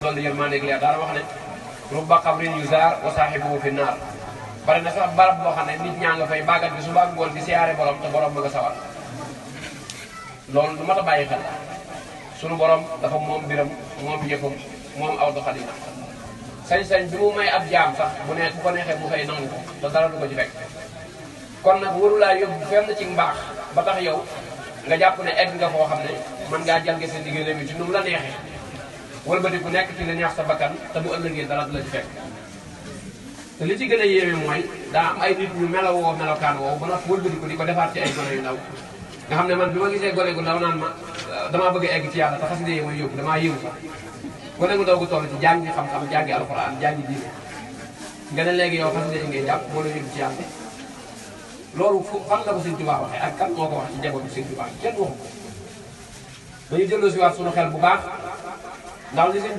loolu yërmande ak leer daal wax ne rubba qabrin yuzaar wa saahibuhu fi naar bari na sax barab boo xam ne nit ñaa nga fay bàggat bi suba ak ngoon di siyaare borom te borom ba nga sawar loolu lu mat a bàyyi xel sunu borom dafa moom mbiram moom yëfam moom aw doxalina sañ-sañ bi mu may ab jaam sax bu ne ku ko neexee mu fay nangu ko te dara du ko ci fekk kon nag warulaa yóbbu fenn ci mbaax ba tax yow nga jàpp ne egg nga foo xam ne mën ngaa jànge seen diggante bi ci nu mu la neexee wëlbati ku nekk ci la neex sa bakkan te bu ëllëgee dara du la ci fekk te li ci gën a yéeme mooy daa am ay nit ñu melawoo melokaan woowu ba nag wëlbati ko di ko defaat ci ay gone yu ndaw nga xam ne man bi ma gisee gone gu ndaw naan ma damaa bëgg a egg ci yàlla te xasida yi mooy yóbbu damaa yëwu sax gone gu ndaw gu toll ci jàngi xam-xam jàngi alxuraan jàngi diine nga ne léegi yow xasida yi ngay jàpp moo la yóbbu ci yàlla loolu fu fan la ko Sëñ Tuubaa waxee ak kan moo ko wax ci njabootu Sëñ Tuubaa kenn waxu ko dañu jëlloo si waat suñu xel bu baax ndax li Sëñ